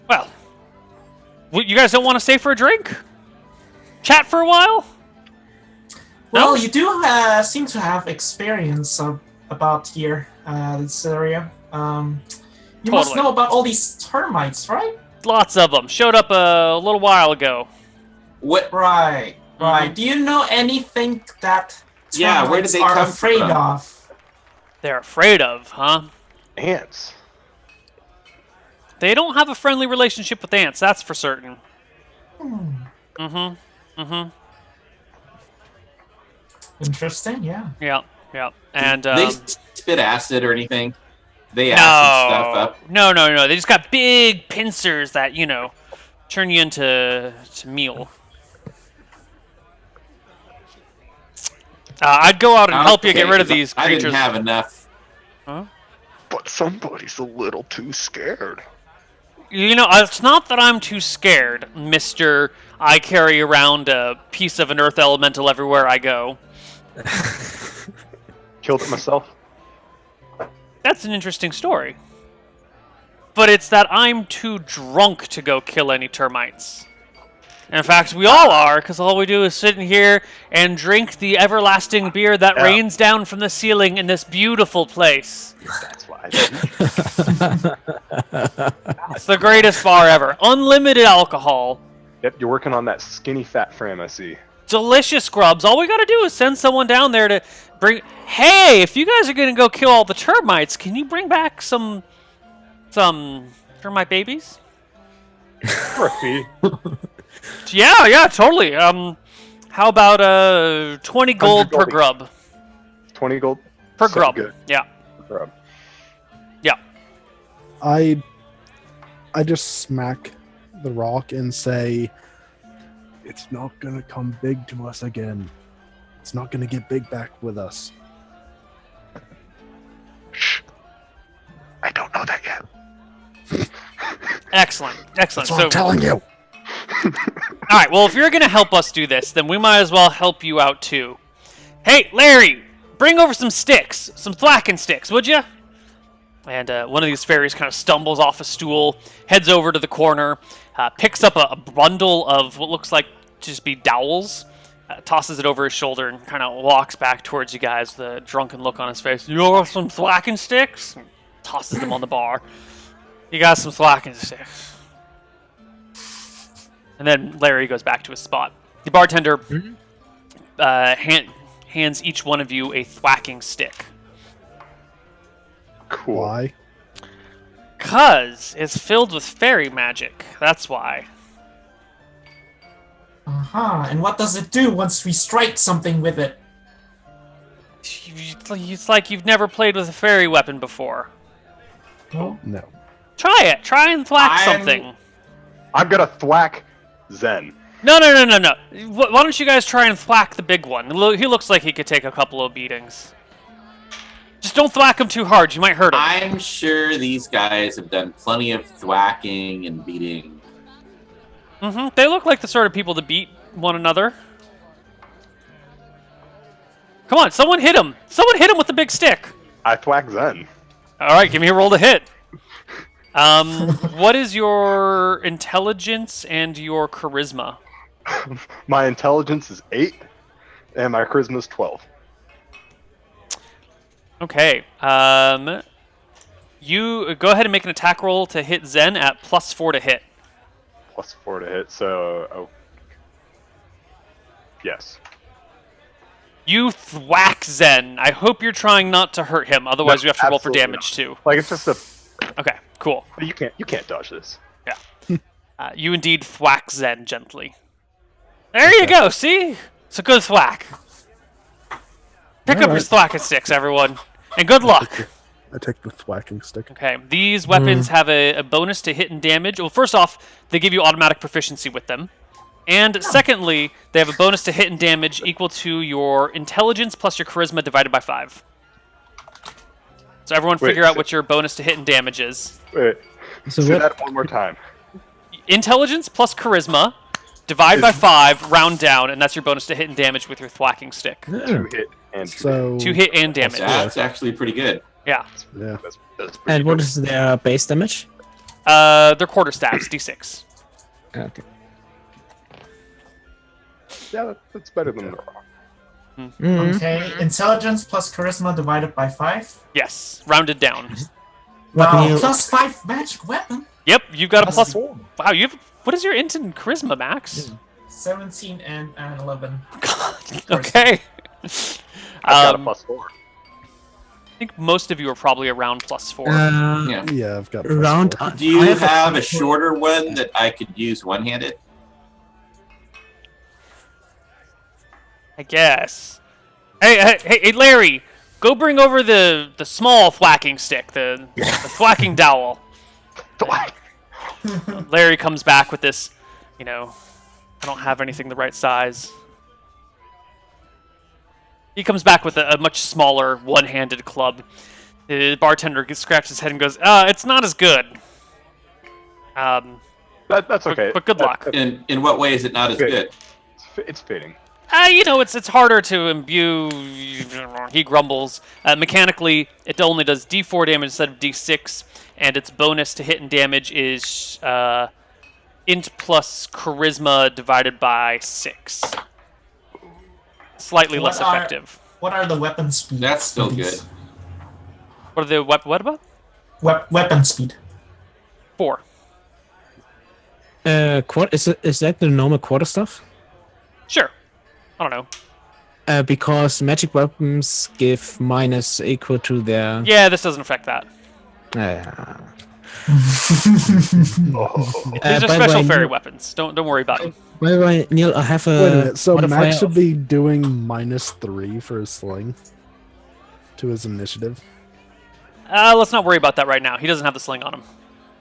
Well, you guys don't want to stay for a drink? Chat for a while? Well, No? you do seem to have experience about here, this area. You must Totally. know about all these termites, right? Lots of them. Showed up a little while ago. What? Right. Do you know anything that Yeah, where did termites they are come afraid from? of? They're afraid of, huh? Ants. They don't have a friendly relationship with ants, that's for certain. Interesting, yeah. Yeah. And They spit acid or anything? They acid stuff up. No. They just got big pincers that, turn you into meal. I'd go out and help you get rid of these I creatures. didn't have enough. But somebody's a little too scared. It's not that I'm too scared, Mr. I carry around a piece of an earth elemental everywhere I go. Killed it myself. That's an interesting story. But it's that I'm too drunk to go kill any termites. In fact, we all are, because all we do is sit in here and drink the everlasting beer that rains down from the ceiling in this beautiful place. That's why. It's the greatest bar ever. Unlimited alcohol. Yep, you're working on that skinny fat frame, I see. Delicious grubs. All we gotta do is send someone down there to bring... Hey, if you guys are gonna go kill all the termites, can you bring back some termite babies? For a fee. Yeah, totally. How about 20 gold per gold. grub? 20 gold? Per So grub. good. Yeah. Grub. I just smack the rock and say, "It's not gonna come big to us again. It's not gonna get big back with us." Shh. I don't know that yet. Excellent. That's what I'm telling you. All right, well, if you're going to help us do this, then we might as well help you out, too. Hey, Larry, bring over some sticks, some thwacking sticks, would you? And one of these fairies kind of stumbles off a stool, heads over to the corner, picks up a bundle of what looks like to just be dowels, tosses it over his shoulder, and kind of walks back towards you guys with a drunken look on his face. You want some thwacking sticks? And tosses them on the bar. You got some thwacking sticks. And then Larry goes back to his spot. The bartender hands each one of you a thwacking stick. Cool. Why? 'Cause it's filled with fairy magic. That's why. And what does it do once we strike something with it? It's like you've never played with a fairy weapon before. No? No. Try it. Try and thwack something. I'm gonna thwack Zen. No. Why don't you guys try and thwack the big one? He looks like he could take a couple of beatings. Just don't thwack him too hard. You might hurt him. I'm sure these guys have done plenty of thwacking and beating. They look like the sort of people that beat one another. Come on, someone hit him. Someone hit him with the big stick. I thwack Zen. All right, give me a roll to hit. What is your intelligence and your charisma? My intelligence is 8, and my charisma is 12. Okay. You go ahead and make an attack roll to hit Zen at +4 to hit. +4 to hit, so... Yes. You thwack Zen. I hope you're trying not to hurt him. Otherwise, No, you have to roll for absolutely damage not. too. Like, it's just a... Okay, cool. You can't dodge this. You indeed thwack Zen gently. There you go. See, it's a good thwack. Pick up your thwacking sticks, everyone, and good luck. I take the thwacking stick. Okay, these weapons have a bonus to hit and damage. Well, first off, they give you automatic proficiency with them. And secondly, they have a bonus to hit and damage equal to your intelligence plus your charisma divided by 5. So everyone figure out what your bonus to hit and damage is. Wait, So say what? that one more time. Intelligence plus charisma, divide by 5, round down, and that's your bonus to hit and damage with your thwacking stick. To hit And So 2 hit and damage. That's actually pretty good. Yeah. yeah, that's pretty And what good. is their base damage? They're quarterstaffs, D6. Okay. Yeah, that's better than the rock. Mhm. Okay, intelligence plus charisma divided by 5. Yes, rounded down. What, Wow, Neal? plus 5 magic weapon. Yep, you've got a Plus plus. Wow, you have. What is your int and charisma, Max? 17 and 11. Okay. I've got a +4. I think most of you are probably around +4. Yeah. yeah, I've got Round. +4. Do you I have a shorter one that I could use one-handed? I guess. Hey, Larry, go bring over the small thwacking stick, the thwacking dowel. Larry comes back with this, I don't have anything the right size. He comes back with a much smaller one-handed club. The bartender scratches his head and goes, it's not as good. That's okay. But good luck. In what way is it not as good? It's fitting. It's harder to imbue. He grumbles. Mechanically, it only does D4 damage instead of D6, and its bonus to hit and damage is int plus charisma divided by 6. Slightly less effective. What are the weapon speed? That's still good. What are the what about? Weapon speed. 4. Is that the normal quarter stuff? Sure. I don't know. Because magic weapons give minus equal to their. Yeah, this doesn't affect that. These are by the special way, fairy Neal- weapons. Don't worry about them. By the way, Neal, I have a. Wait a minute. So modifier Max should of- be doing -3 for his sling to his initiative. Let's not worry about that right now. He doesn't have the sling on him.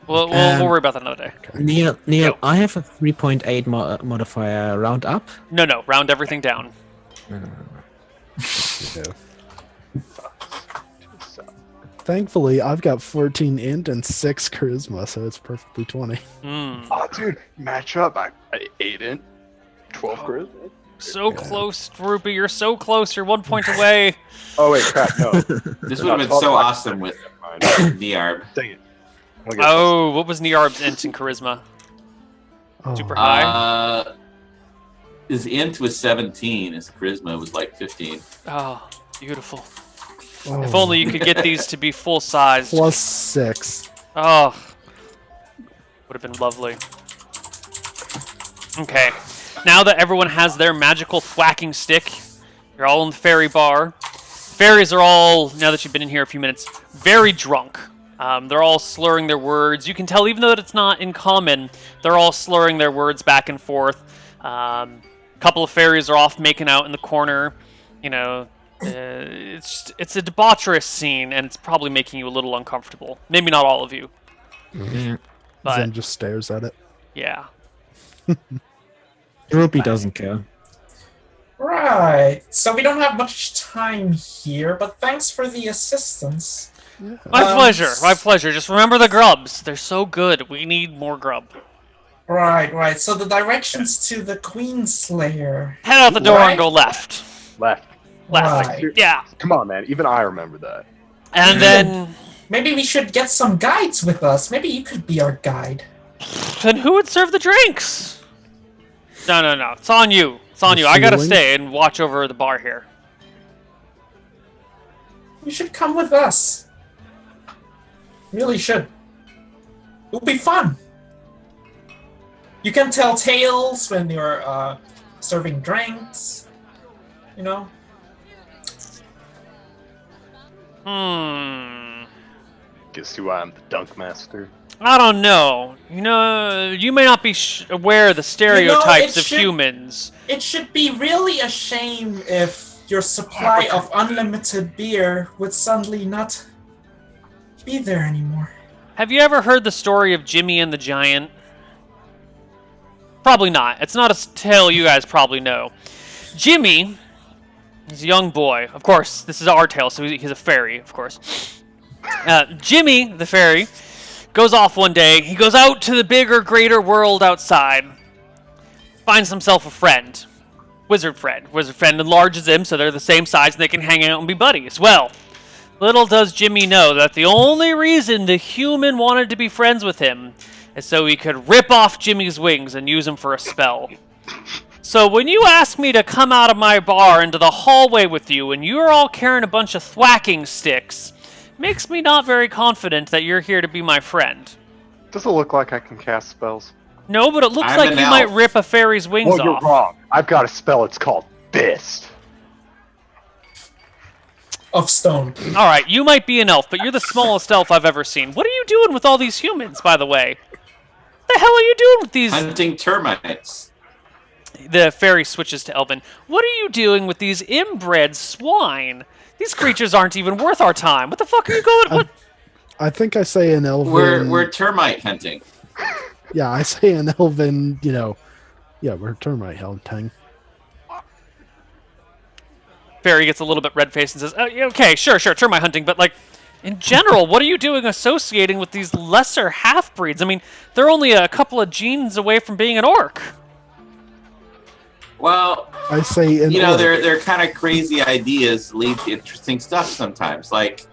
We'll worry about that another day. Neal, Go. I have a 3.8 modifier round up. No, round everything down. Yeah. Thankfully, I've got 14 int and 6 charisma, so it's perfectly 20. Oh, dude, match up. I 8 in, 12 charisma. So close, Rupee. You're so close. You're 1 point away. Oh wait, crap, no. This would have been so awesome with Niarb. Dang it. Look at Oh, what was Niarb's int and charisma? Oh, Super high. His int was 17. His charisma was like 15. Oh, beautiful. oh. If only you could get these to be full size. +6. Oh, would have been lovely. Okay, now that everyone has their magical thwacking stick, you're all in the fairy bar. Fairies are all, now that you've been in here a few minutes, very drunk. They're all slurring their words. You can tell, even though it's not in common, they're all slurring their words back and forth. A couple of fairies are off making out in the corner. It's a debaucherous scene, and it's probably making you a little uncomfortable. Maybe not all of you, but Zen just stares at it. yeah. Rupee doesn't care. Right. So we don't have much time here, but thanks for the assistance. My pleasure. My pleasure. Just remember the grubs. They're so good. We need more grub. Right. So the directions to the Queen Slayer. Head out the door Right. and go left. Left. Left. Right. Yeah. Come on, man. Even I remember that. And then Maybe we should get some guides with us. Maybe you could be our guide. who would serve the drinks? No. It's on you. It's on The you. I gotta ceiling? stay and watch over the bar here. You should come with us. Really should. It'll be fun. You can tell tales when you're serving drinks. Guess who I am, the dunk master. I don't know. You may not be aware of the stereotypes it of should- humans. It should be really a shame if your supply of unlimited beer would suddenly not be there anymore. Have you ever heard the story of Jimmy and the Giant? Probably not. It's not a tale you guys probably know. Jimmy, he's a young boy. Of course, this is our tale, so he's a fairy, of course. Jimmy, the fairy, goes off one day. He goes out to the bigger, greater world outside. Finds himself a friend. Wizard friend. Wizard friend enlarges him so they're the same size and they can hang out and be buddies. Well, little does Jimmy know that the only reason the human wanted to be friends with him is so he could rip off Jimmy's wings and use them for a spell. So when you ask me to come out of my bar into the hallway with you and you're all carrying a bunch of thwacking sticks, makes me not very confident that you're here to be my friend. Does it look like I can cast spells? No, but it looks I'm like an you elf. might rip a fairy's wings Well, you're off. wrong. I've got a spell. It's called Fist. Of stone. All right, you might be an elf, but you're the smallest elf I've ever seen. What are you doing with all these humans, by the way? What the hell are you doing with these? Hunting termites. The fairy switches to Elven. What are you doing with these inbred swine? These creatures aren't even worth our time. What the fuck are you going? What? I think I say an elven. We're termite hunting. Yeah, I say an elven. We're termite hunting. Fairy gets a little bit red-faced and says, "Oh, yeah, okay, sure, termite hunting, but like, in general, what are you doing associating with these lesser half-breeds? I mean, they're only a couple of genes away from being an orc." Well, I say an orc. they're kind of crazy ideas lead to interesting stuff sometimes. Like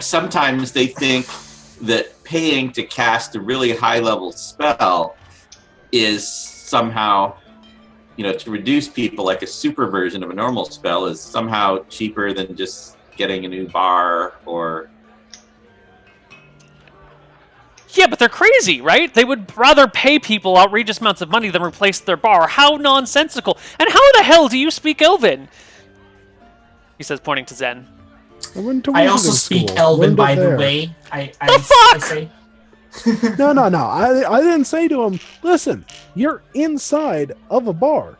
sometimes they think that paying to cast a really high-level spell is somehow, to reduce people, like a super version of a normal spell is somehow cheaper than just getting a new bar or... Yeah, but they're crazy, right? They would rather pay people outrageous amounts of money than replace their bar. How nonsensical. And how the hell do you speak Elven? He says, pointing to Zen. I also speak Elven, by the way. I say. No. I didn't say to him, listen, you're inside of a bar.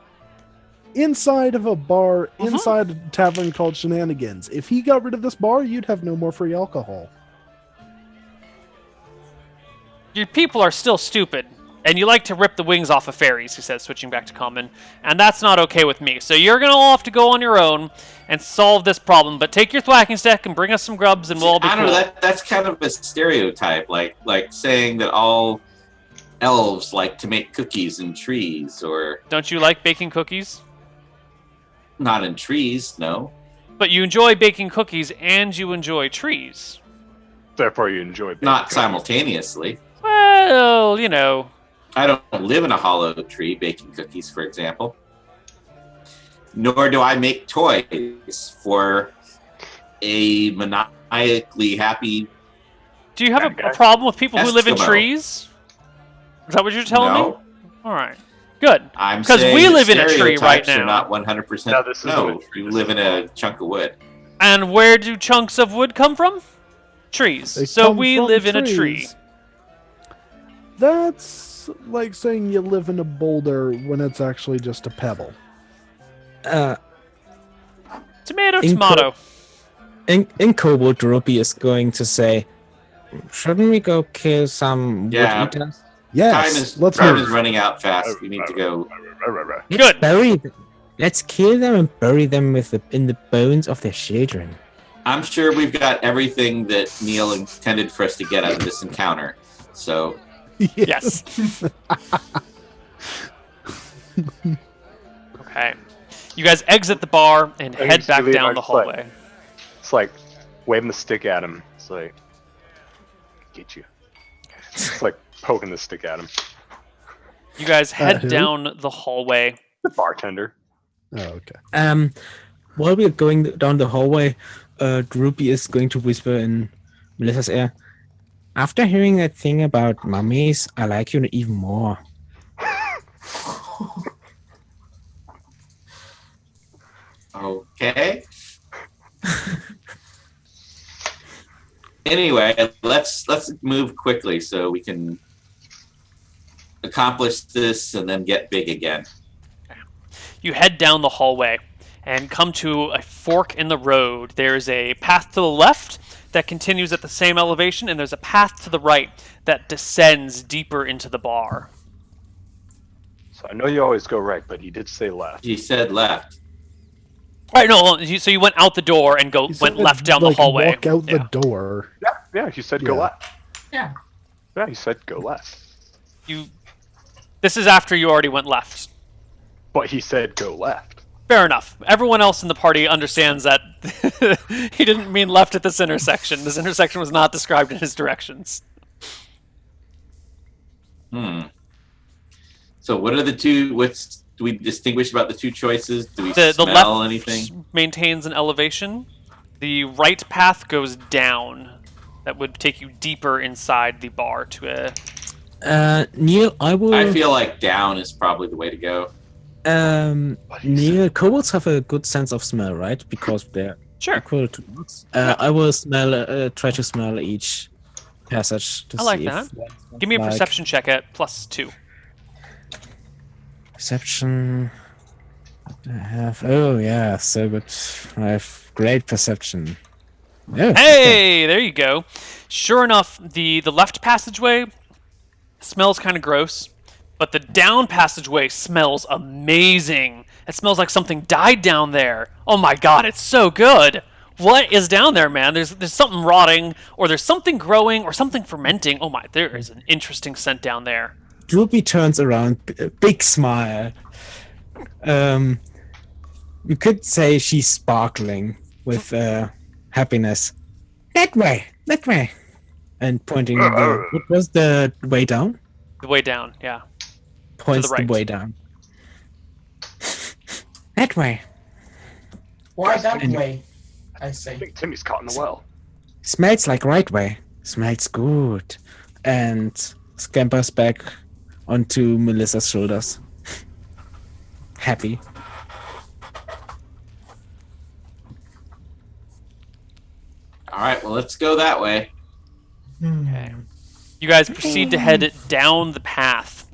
Inside of a bar, inside a tavern called Shenanigans. If he got rid of this bar, you'd have no more free alcohol. Your people are still stupid, and you like to rip the wings off of fairies, he says, switching back to common, and that's not okay with me. So you're going to all have to go on your own and solve this problem, but take your thwacking stick and bring us some grubs and we'll all be cool. I don't know, that's kind of a stereotype, like saying that all elves like to make cookies in trees, or... Don't you like baking cookies? Not in trees, no. But you enjoy baking cookies and you enjoy trees. Therefore, you enjoy baking Not cookies. Well, simultaneously. I don't live in a hollow tree baking cookies, for example. Nor do I make toys for a maniacally happy... Do you have a problem with people who live in Eskimo. trees? Is that what you're telling No. me? All right. Good. I'm Because saying we that live in a tree right stereotypes are now. not 100%. No, this isn't a No, tree. you This live is in a chunk of wood. And where do chunks of wood come from? Trees. They So come we from live in a tree. trees. That's like saying you live in a boulder when it's actually just a pebble. Tomato, In tomato. In Koibu, Droopy is going to say, shouldn't we go kill some wood Yeah. eaters? Yes, let's time move. is running out fast. We need to go. Good. Let's kill them and bury them in the bones of their children. I'm sure we've got everything that Neal intended for us to get out of this encounter. So Yes. Okay. You guys exit the bar and I head used to back believe down I'd the play. hallway. It's like waving the stick at him. It's like, get you. It's like poking the stick at him. You guys head who? down the hallway. The bartender. Oh, okay. While we're going down the hallway, Droopy is going to whisper in Melissa's ear, after hearing that thing about mummies, I like you even more. okay. Anyway, let's move quickly so we can accomplish this and then get big again. You head down the hallway and come to a fork in the road. There's a path to the left that continues at the same elevation, and there's a path to the right that descends deeper into the bar. So I know you always go right, but you did say left. He said left. All right, no, so you went out the door and He said went left down like, the hallway. Walk out Yeah. the door. Yeah, you said go Yeah. left. Yeah. Yeah, you said go left. This is after you already went left. But he said go left. Fair enough. Everyone else in the party understands that he didn't mean left at this intersection. This intersection was not described in his directions. So what are the two? Do we distinguish about the two choices? Do we The smell left anything? maintains an elevation. The right path goes down. That would take you deeper inside the bar to a... Neal, I feel like down is probably the way to go. Neal, kobolds have a good sense of smell, right? Because they're Sure. equal to dogs. I will try to smell each passage to I like see that. if one Give me a like perception check at +2. Perception. What do I have? Oh yeah, so good. I have great perception. Oh, okay. Hey, there you go. Sure enough, the left passageway smells kind of gross, but the down passageway smells amazing. It smells like something died down there. Oh my god, it's so good. What is down there, man? There's something rotting, or there's something growing, or something fermenting. Oh my, there is an interesting scent down there. Droopy turns around, big smile. You could say she's sparkling with happiness. That way, and pointing. What was the way down? The way down, yeah. Points right. the way down. That way. Why that And- way? I I say. think Timmy's caught in the well. Smells like right way. Smells good. And scampers back onto Melissa's shoulders. Happy. All right, well, let's go that way. Okay. You guys proceed to head down the path.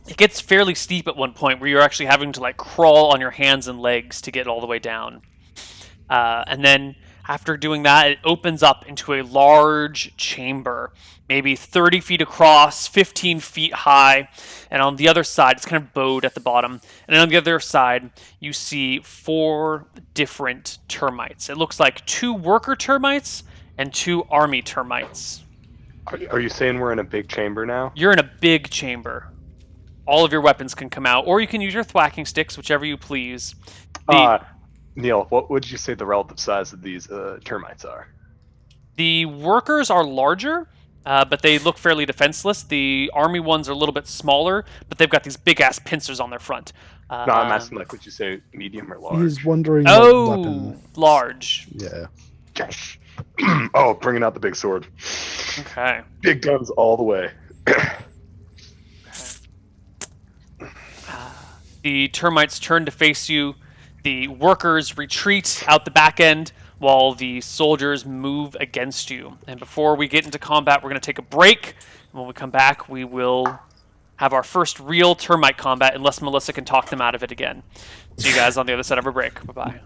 It gets fairly steep at one point where you're actually having to like crawl on your hands and legs to get all the way down. And then after doing that, it opens up into a large chamber, maybe 30 feet across, 15 feet high. And on the other side, it's kind of bowed at the bottom. And on the other side, you see 4 different termites. It looks like 2 worker termites and 2 army termites. Are you saying we're in a big chamber now? You're in a big chamber. All of your weapons can come out, or you can use your thwacking sticks, whichever you please. Neal, what would you say the relative size of these termites are? The workers are larger, but they look fairly defenseless. The army ones are a little bit smaller, but they've got these big-ass pincers on their front. No, I'm asking, like, would you say medium or large? He's wondering Oh, what weapon. large. Yeah. Yes. Oh, bringing out the big sword. Okay. Big guns all the way. The termites turn to face you. The workers retreat out the back end while the soldiers move against you. And before we get into combat, we're going to take a break. And when we come back, we will have our first real termite combat, unless Melissa can talk them out of it again. See you guys on the other side of our break. Bye-bye.